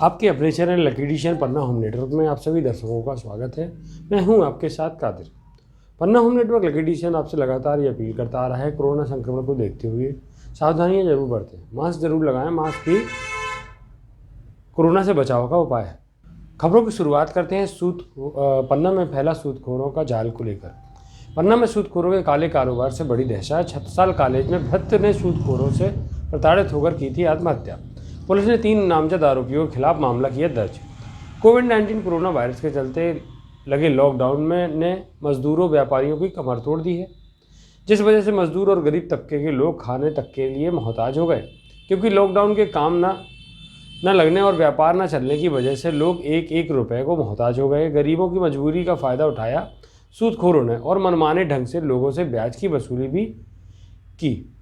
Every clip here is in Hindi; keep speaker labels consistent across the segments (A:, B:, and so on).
A: आपके अपने चैनल लकी एडिशन पन्ना होम नेटवर्क में आप सभी दर्शकों का स्वागत है। मैं हूं आपके साथ कादिर। पन्ना होम नेटवर्क लकी एडिशन आपसे लगातार ये अपील करता आ रहा है, कोरोना संक्रमण को देखते हुए सावधानियां जरूर बरतें, मास्क जरूर लगाएं। मास्क ही कोरोना से बचाव का उपाय है। खबरों की शुरुआत करते हैं पन्ना में फैला सूदखोरों का जाल को लेकर। पन्ना में सूदखोरों के काले कारोबार से बड़ी दहशत। छत्रसाल कॉलेज में भ्रष्ट ने सूदखोरों से प्रताड़ित होकर की थी आत्महत्या। पुलिस ने 3 नामजद आरोपियों के खिलाफ मामला किया दर्ज। कोविड-19 कोरोना वायरस के चलते लगे लॉकडाउन ने मजदूरों व्यापारियों की कमर तोड़ दी है, जिस वजह से मजदूर और गरीब तबके के लोग खाने तक के लिए मोहताज हो गए। क्योंकि लॉकडाउन के काम न लगने और व्यापार न चलने की वजह से लोग एक एक रुपए को मोहताज हो गए। गरीबों की मजबूरी का फ़ायदा उठाया सूदखोरों ने और मनमाने ढंग से लोगों से ब्याज की वसूली भी की,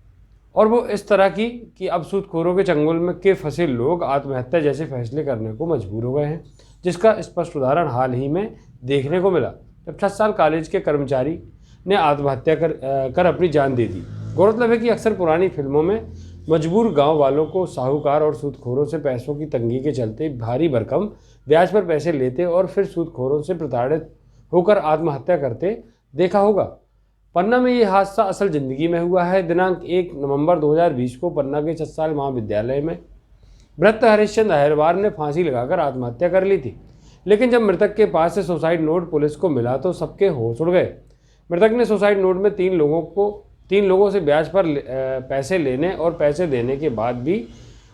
A: और वो इस तरह की कि अब सूदखोरों के चंगुल में के फंसे लोग आत्महत्या जैसे फैसले करने को मजबूर हो गए हैं, जिसका स्पष्ट उदाहरण हाल ही में देखने को मिला जब 6 साल कॉलेज के कर्मचारी ने आत्महत्या कर अपनी जान दे दी। गौरतलब है कि अक्सर पुरानी फिल्मों में मजबूर गांव वालों को साहूकार और सूदखोरों से पैसों की तंगी के चलते भारी भरकम ब्याज पर पैसे लेते और फिर सूदखोरों से प्रताड़ित होकर आत्महत्या करते देखा होगा। पन्ना में ये हादसा असल ज़िंदगी में हुआ है। दिनांक 1 नवंबर 2020 को पन्ना के छत्रसाल महाविद्यालय में मृत हरीशचंद्र अहिरवार ने फांसी लगाकर आत्महत्या कर ली थी, लेकिन जब मृतक के पास से सुसाइड नोट पुलिस को मिला तो सबके होश उड़ गए। मृतक ने सुसाइड नोट में 3 लोगों से ब्याज पर पैसे लेने और पैसे देने के बाद भी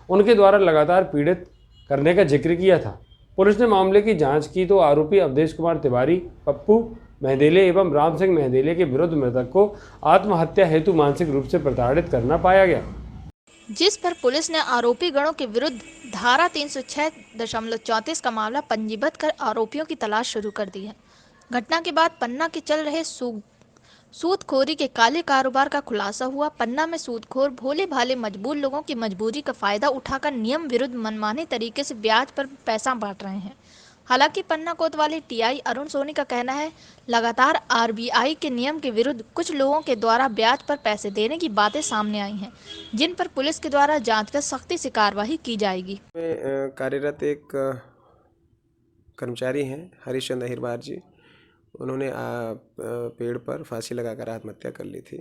A: उनके द्वारा लगातार पीड़ित करने का जिक्र किया था। पुलिस ने मामले की जाँच की तो आरोपी अवधेश कुमार तिवारी, पप्पू महदेले एवं राम सिंह महदेले के विरुद्ध मृतक को आत्महत्या हेतु मानसिक रूप से प्रताड़ित करना पाया गया,
B: जिस पर पुलिस ने आरोपी गणों के विरुद्ध धारा 306.34 का मामला पंजीबद्ध कर आरोपियों की तलाश शुरू कर दी है। घटना के बाद पन्ना के चल रहे सूदखोरी के काले कारोबार का खुलासा हुआ। पन्ना में सूदखोर भोले भाले मजबूर लोगों की मजबूरी का फायदा उठाकर नियम विरुद्ध मनमाने तरीके से ब्याज पर पैसा बांट रहे हैं। हालांकि पन्ना कोतवाली टीआई अरुण सोनी का कहना है, लगातार आरबीआई के नियम के विरुद्ध कुछ लोगों के द्वारा ब्याज पर पैसे देने की बातें सामने आई हैं, जिन पर पुलिस के द्वारा जांच कर सख्ती से कार्रवाई की जाएगी।
C: कार्यरत एक कर्मचारी हैं हरीशचंद्र अहिरवार जी, उन्होंने पेड़ पर फांसी लगाकर आत्महत्या कर ली थी।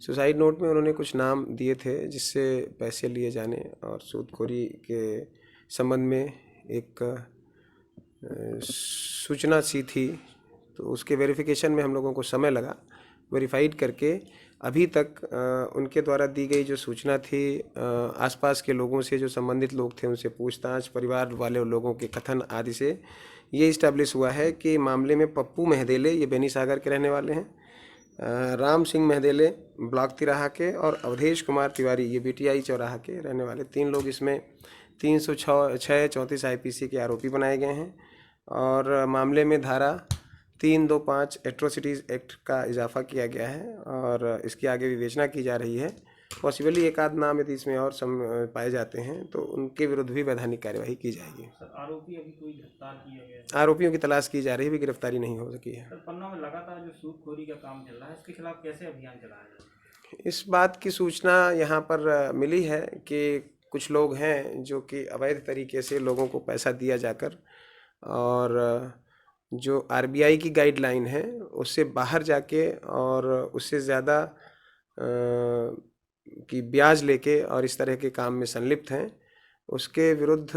C: सुसाइड नोट में उन्होंने कुछ नाम दिए थे जिससे पैसे लिए जाने और सूदखोरी के संबंध में एक सूचना सी थी, तो उसके वेरिफिकेशन में हम लोगों को समय लगा। वेरीफाइड करके अभी तक उनके द्वारा दी गई जो सूचना थी, आसपास के लोगों से, जो संबंधित लोग थे उनसे पूछताछ, परिवार वाले लोगों के कथन आदि से ये इस्टेब्लिश हुआ है कि मामले में पप्पू महदेले, ये बेनी सागर के रहने वाले हैं, राम सिंह महदेले ब्लॉक तिराहा के, और अवधेश कुमार तिवारी ये बीटीआई चौराहा के रहने वाले 3 लोग इसमें 306/34 आईपीसी के आरोपी बनाए गए हैं। और मामले में धारा 325 एट्रोसिटीज़ एक्ट का इजाफा किया गया है और इसकी आगे विवेचना की जा रही है। पॉसिबली एक आध नाम यदि इसमें और पाए जाते हैं तो उनके विरुद्ध भी वैधानिक कार्यवाही की जाएगी।
D: आरोपी अभी कोई गिरफ्तार किया गया है?
C: आरोपियों की तलाश की जा रही है, भी गिरफ्तारी नहीं हो सकी है।
D: पन्ना में लगातार जो सूदखोरी का काम चल रहा है, इसके खिलाफ कैसे अभियान चलाया जाए?
C: इस बात की सूचना यहाँ पर मिली है कि कुछ लोग हैं जो कि अवैध तरीके से लोगों को पैसा दिया जाकर और जो आरबीआई की गाइडलाइन है उससे बाहर जाके और उससे ज़्यादा की ब्याज लेके और इस तरह के काम में संलिप्त हैं, उसके विरुद्ध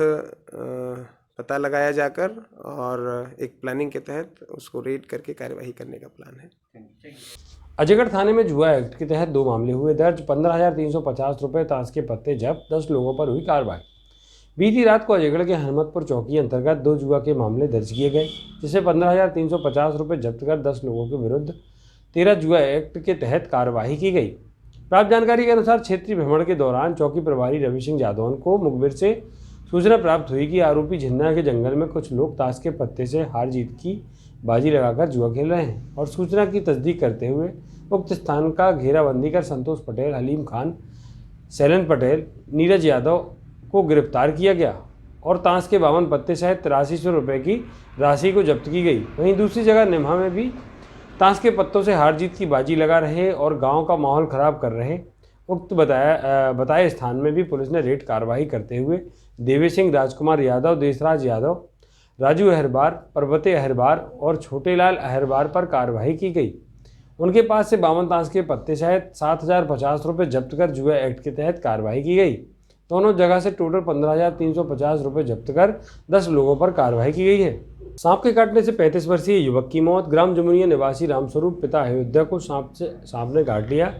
C: पता लगाया जाकर और एक प्लानिंग के तहत उसको रेड करके कार्यवाही करने का प्लान है।
A: अजयगढ़ थाने में जुआ एक्ट के तहत 2 मामले हुए दर्ज। 15,350 रुपये ताश के पत्ते जब्त, 10 लोगों पर हुई कार्रवाई। बीती रात को अजयगढ़ के हनुमतपुर चौकी अंतर्गत 2 जुआ के मामले दर्ज किए गए, जिससे 15,350 रुपये जब्त कर 10 लोगों के विरुद्ध 13 जुआ एक्ट के तहत कार्रवाई की गई। प्राप्त जानकारी के अनुसार क्षेत्रीय भ्रमण के दौरान चौकी प्रभारी रवि सिंह जादौन को मुखबिर से सूचना प्राप्त हुई कि आरोपी झिन्ना के जंगल में कुछ लोग ताश के पत्ते से हार जीत की बाजी लगाकर जुआ खेल रहे हैं, और सूचना की तस्दीक करते हुए उक्त स्थान का घेराबंदी कर संतोष पटेल, हलीम खान, शैलन पटेल, नीरज यादव को गिरफ्तार किया गया और ताश के 52 पत्ते सहित 8300 रुपये की राशि को जब्त की गई। वहीं दूसरी जगह निम्हा में भी ताश के पत्तों से हार जीत की बाजी लगा रहे और गांव का माहौल खराब कर रहे उक्त बताए स्थान में भी पुलिस ने रेड कार्रवाई करते हुए देवी सिंह, राजकुमार यादव, देशराज यादव, राजू अहरबार, पर्वते अहरबार और छोटेलाल अहरबार पर कार्रवाई की गई। उनके पास से 52 ताश के पत्ते सहित 7,050 रुपये जब्त कर जुआ एक्ट के तहत कार्रवाई की गई। दोनों जगह से टोटल 15,350 रुपये जब्त कर 10 लोगों पर कार्रवाई की गई है। सांप के काटने से 35 वर्षीय युवक की मौत। ग्राम जमुनिया निवासी रामस्वरूप पिता अयोध्या को सांप ने काट लिया,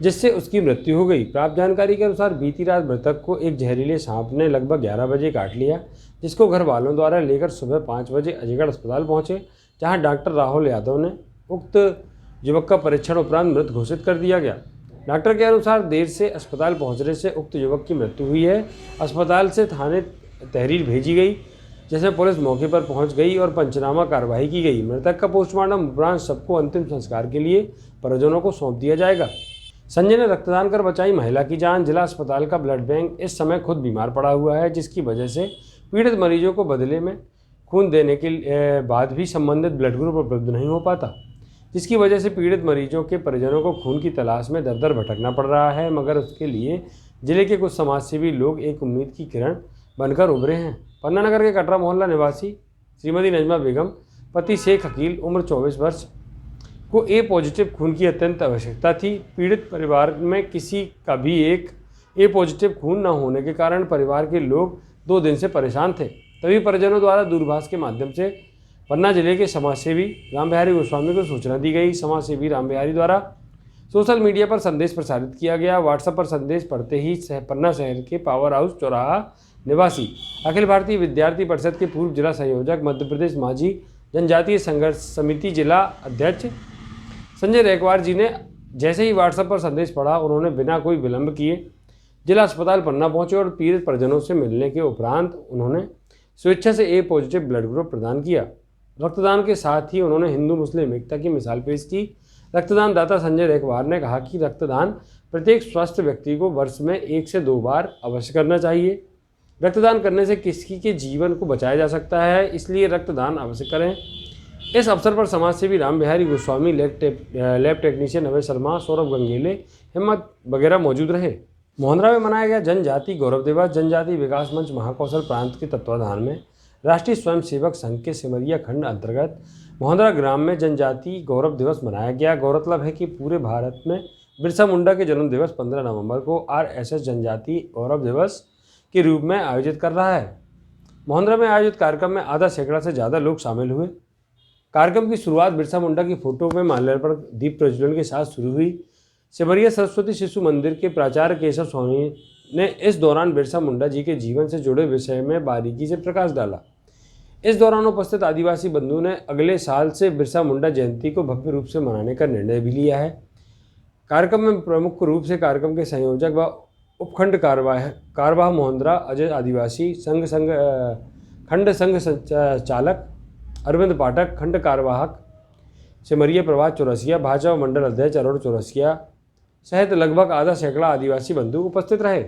A: जिससे उसकी मृत्यु हो गई। प्राप्त जानकारी के अनुसार बीती रात मृतक को एक जहरीले सांप ने लगभग 11 बजे काट लिया, जिसको घर वालों द्वारा लेकर सुबह 5 बजे अजयगढ़ अस्पताल पहुंचे, जहां डॉक्टर राहुल यादव ने उक्त युवक का परीक्षण उपरांत मृत घोषित कर दिया गया। डॉक्टर के अनुसार देर से अस्पताल पहुंचने से उक्त युवक की मृत्यु हुई है। अस्पताल से थाने तहरीर भेजी गई, जिसमें पुलिस मौके पर पहुंच गई और पंचनामा कार्रवाई की गई। मृतक का पोस्टमार्टम उपरांत सबको अंतिम संस्कार के लिए परिजनों को सौंप दिया जाएगा। संजय ने रक्तदान कर बचाई महिला की जान। जिला अस्पताल का ब्लड बैंक इस समय खुद बीमार पड़ा हुआ है, जिसकी वजह से पीड़ित मरीजों को बदले में खून देने के बाद भी संबंधित ब्लड ग्रुप उपलब्ध नहीं हो पाता, जिसकी वजह से पीड़ित मरीजों के परिजनों को खून की तलाश में दर दर भटकना पड़ रहा है। मगर उसके लिए जिले के कुछ समाजसेवी लोग एक उम्मीद की किरण बनकर उभरे हैं। पन्ना नगर के कटरा मोहल्ला निवासी श्रीमती नजमा बेगम, पति शेख अकील, उम्र 24 वर्ष, को ए पॉजिटिव खून की अत्यंत आवश्यकता थी। पीड़ित परिवार में किसी का भी एक ए पॉजिटिव खून न होने के कारण परिवार के लोग 2 दिन से परेशान थे। तभी परिजनों द्वारा दूरभाष के माध्यम से पन्ना जिले के समाजसेवी रामबिहारी गोस्वामी को सूचना दी गई। समाजसेवी रामबिहारी द्वारा सोशल मीडिया पर संदेश प्रसारित किया गया। व्हाट्सएप पर संदेश पढ़ते ही पन्ना शहर के पावर हाउस चौराहा निवासी अखिल भारतीय विद्यार्थी परिषद के पूर्व जिला संयोजक, मध्य प्रदेश मांझी जनजातीय संघर्ष समिति जिला अध्यक्ष संजय रैकवार जी ने जैसे ही व्हाट्सएप पर संदेश पढ़ा, उन्होंने बिना कोई विलंब किए जिला अस्पताल पन्ना पहुंचे और पीड़ित परिजनों से मिलने के उपरांत उन्होंने स्वेच्छा से ए पॉजिटिव ब्लड ग्रुप प्रदान किया। रक्तदान के साथ ही उन्होंने हिंदू मुस्लिम एकता की मिसाल पेश की। रक्तदान दाता संजय रैकवार ने कहा कि रक्तदान प्रत्येक स्वस्थ व्यक्ति को वर्ष में 1 से 2 बार अवश्य करना चाहिए। रक्तदान करने से किसी के जीवन को बचाया जा सकता है, इसलिए रक्तदान अवश्य करें। इस अवसर पर समाजसेवी रामबिहारी गोस्वामी, लैब टेक्नीशियन अभय शर्मा, सौरभ गंगेले, हिम्मत वगैरह मौजूद रहे। मोहंद्रा में मनाया गया जनजाति गौरव दिवस। जनजाति विकास मंच महाकौशल प्रांत के तत्वाधान में राष्ट्रीय स्वयंसेवक संघ के सिमरिया खंड अंतर्गत मोहंद्रा ग्राम में जनजाति गौरव दिवस मनाया गया। गौरतलब है कि पूरे भारत में बिरसा मुंडा के जन्म दिवस 15 नवंबर को RSS जनजाति गौरव दिवस के रूप में आयोजित कर रहा है। मोहंद्रा में आयोजित कार्यक्रम में आधा सैकड़ा से ज़्यादा लोग शामिल हुए। कार्यक्रम की शुरुआत बिरसा मुंडा की फोटो में माल्यार्पण दीप प्रज्वलन के साथ शुरू हुई। सिमरिया सरस्वती शिशु मंदिर के प्राचार्य केशव सोनी ने इस दौरान बिरसा मुंडा जी के जीवन से जुड़े विषय में बारीकी से प्रकाश डाला। इस दौरान उपस्थित आदिवासी बंधुओं ने अगले साल से बिरसा मुंडा जयंती को भव्य रूप से मनाने का निर्णय भी लिया है। कार्यक्रम में प्रमुख रूप से कार्यक्रम के संयोजक व उपखंड कार्यवाह मोहंद्रा अजय आदिवासी खंड संघ संचालक अरविंद पाठक, खंड कार्यवाहक सिमरिया प्रभात चौरसिया, भाजपा मंडल अध्यक्ष अरुण चौरसिया सहित लगभग आधा सैकड़ा आदिवासी बंधु उपस्थित रहे।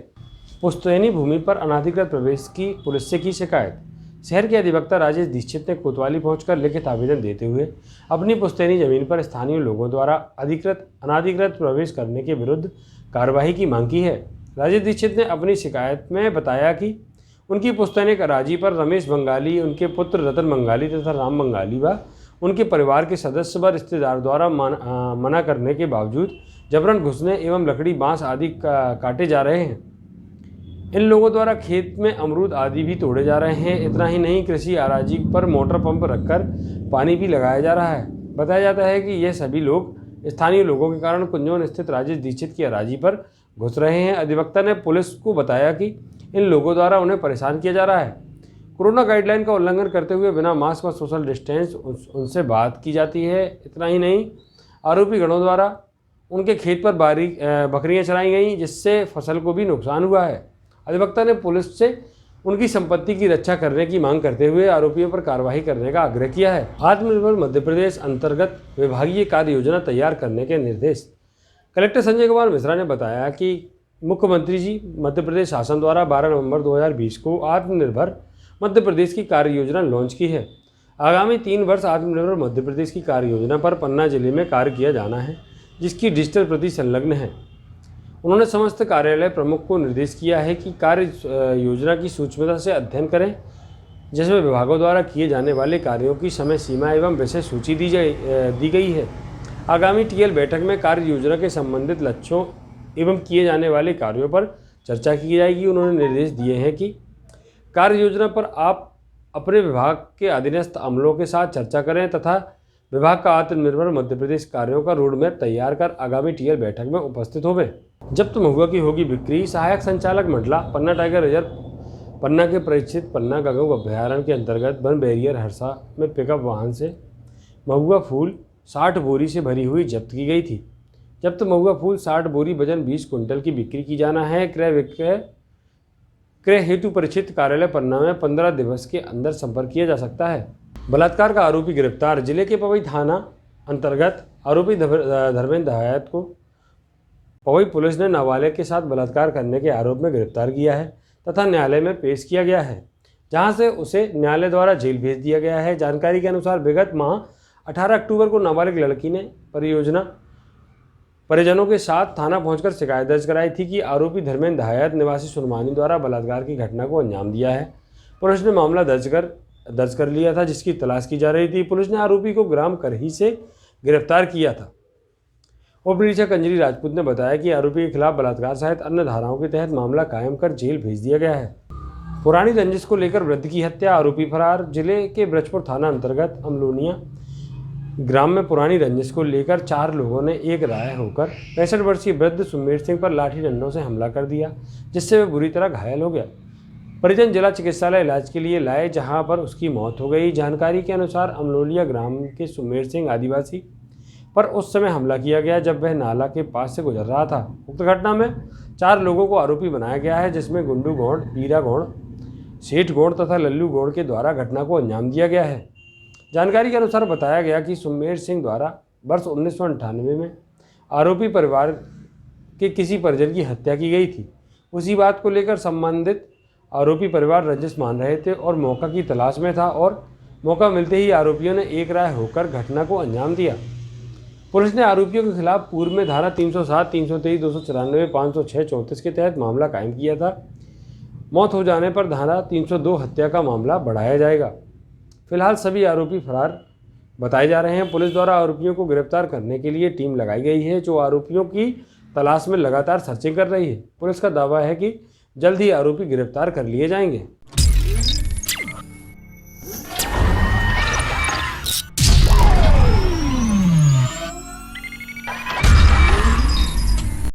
A: पुश्तैनी भूमि पर अनाधिकृत प्रवेश की पुलिस से की शिकायत। शहर के अधिवक्ता राजेश दीक्षित ने कोतवाली पहुंचकर लिखित आवेदन देते हुए अपनी पुश्तैनी जमीन पर स्थानीय लोगों द्वारा अनाधिकृत प्रवेश करने के विरुद्ध कार्रवाई की मांग की है। राजेश दीक्षित ने अपनी शिकायत में बताया कि उनकी पुश्तैनी कराजी पर रमेश बंगाली, उनके पुत्र रतन बंगाली तथा राम बंगाली व उनके परिवार के सदस्य व रिश्तेदार द्वारा मना करने के बावजूद जबरन घुसने एवं लकड़ी बांस आदि काटे जा रहे हैं। इन लोगों द्वारा खेत में अमरूद आदि भी तोड़े जा रहे हैं। इतना ही नहीं, कृषि अराजी पर मोटर पंप रखकर पानी भी लगाया जा रहा है। बताया जाता है कि यह सभी लोग स्थानीय लोगों के कारण कुंजवन स्थित राजेश दीक्षित की अराजी पर घुस रहे हैं। अधिवक्ता ने पुलिस को बताया कि इन लोगों द्वारा उन्हें परेशान किया जा रहा है। कोरोना गाइडलाइन का उल्लंघन करते हुए बिना मास्क व सोशल डिस्टेंस उनसे बात की जाती है। इतना ही नहीं, आरोपी गणों द्वारा उनके खेत पर बकरियां चराई गईं, जिससे फसल को भी नुकसान हुआ है। अधिवक्ता ने पुलिस से उनकी संपत्ति की रक्षा करने की मांग करते हुए आरोपियों पर कार्रवाई करने का आग्रह किया है। आत्मनिर्भर मध्य प्रदेश अंतर्गत विभागीय कार्य योजना तैयार करने के निर्देश। कलेक्टर संजय कुमार मिश्रा ने बताया कि मुख्यमंत्री जी मध्य प्रदेश शासन द्वारा 12 नवंबर 2020 को आत्मनिर्भर मध्य प्रदेश की कार्य योजना लॉन्च की है। आगामी 3 वर्ष आत्मनिर्भर मध्य प्रदेश की कार्य योजना पर पन्ना जिले में कार्य किया जाना है, जिसकी डिजिटल प्रति संलग्न है। उन्होंने समस्त कार्यालय प्रमुख को निर्देश किया है कि कार्य योजना की सूक्ष्मता से अध्ययन करें, जिसमें विभागों द्वारा किए जाने वाले कार्यों की समय सीमा एवं विषय सूची दी गई है। आगामी टीएल बैठक में कार्य योजना के संबंधित लक्ष्यों एवं किए जाने वाले कार्यों पर चर्चा की जाएगी। उन्होंने निर्देश दिए हैं कि कार्य योजना पर आप अपने विभाग के अधीनस्थ अमलों के साथ चर्चा करें तथा विभाग का आत्मनिर्भर मध्य प्रदेश कार्यों का रोड मैप तैयार कर आगामी टीएल बैठक में उपस्थित होवें। जब्त महुआ की होगी बिक्री। सहायक संचालक मंडला पन्ना टाइगर रिजर्व पन्ना के परिचित पन्ना गगऊ अभ्यारण्य के अंतर्गत वन बैरियर हरसा में पिकअप वाहन से महुआ फूल 60 बोरी से भरी हुई जब्त की गई थी। जब्त महुआ फूल 60 बोरी वजन 20 कुंटल की बिक्री की जाना है। क्रय हेतु परिचित कार्यालय पन्ना में 15 दिवस के अंदर संपर्क किया जा सकता है। बलात्कार का आरोपी गिरफ्तार। जिले के पवई थाना अंतर्गत आरोपी धर्मेंद्र दहायत को पवई पुलिस ने नाबालिग के साथ बलात्कार करने के आरोप में गिरफ्तार किया है तथा न्यायालय में पेश किया गया है, जहां से उसे न्यायालय द्वारा जेल भेज दिया गया है। जानकारी के अनुसार विगत माह 18 अक्टूबर को नाबालिग लड़की ने परिजनों के साथ थाना पहुंचकर शिकायत दर्ज कराई थी कि आरोपी धर्मेंद्र दहायत निवासी सुनमानी द्वारा बलात्कार की घटना को अंजाम दिया है। पुलिस ने मामला दर्ज कर लिया था, जिसकी तलाश की जा रही थी। पुलिस ने आरोपी को ग्राम करही से गिरफ्तार किया था। उप निरीक्षक अंजलि राजपूत ने बताया कि आरोपी के खिलाफ बलात्कार सहित अन्य धाराओं के तहत मामला कायम कर जेल भेज दिया गया है। पुरानी रंजिश को लेकर वृद्ध की हत्या, आरोपी फरार। जिले के ब्रजपुर थाना अंतर्गत अमलोनिया ग्राम में पुरानी रंजिश को लेकर 4 लोगों ने एक राय होकर 65 वर्षीय वृद्ध सुमेर सिंह पर लाठी डंडों से हमला कर दिया, जिससे वह बुरी तरह घायल हो गया। परिजन जिला चिकित्सालय इलाज के लिए लाए, जहां पर उसकी मौत हो गई। जानकारी के अनुसार अमलोलिया ग्राम के सुमेर सिंह आदिवासी पर उस समय हमला किया गया जब वह नाला के पास से गुजर रहा था। उक्त घटना में 4 लोगों को आरोपी बनाया गया है, जिसमें गुंडू गौड़, पीरा गौड़, सेठ गौड़ तथा लल्लू गौड़ के द्वारा घटना को अंजाम दिया गया है। जानकारी के अनुसार बताया गया कि सुमेर सिंह द्वारा वर्ष 1998 में आरोपी परिवार के किसी परिजन की हत्या की गई थी। उसी बात को लेकर संबंधित आरोपी परिवार रंजिश मान रहे थे और मौका की तलाश में था और मौका मिलते ही आरोपियों ने एक राय होकर घटना को अंजाम दिया। पुलिस ने आरोपियों के खिलाफ पूर्व में धारा 307, 323, 294, 506, 34 के तहत मामला कायम किया था। मौत हो जाने पर धारा 302 हत्या का मामला बढ़ाया जाएगा। फिलहाल सभी आरोपी फरार बताए जा रहे हैं। पुलिस द्वारा आरोपियों को गिरफ्तार करने के लिए टीम लगाई गई है, जो आरोपियों की तलाश में लगातार सर्चिंग कर रही है। पुलिस का दावा है कि जल्द ही आरोपी गिरफ्तार कर लिए जाएंगे।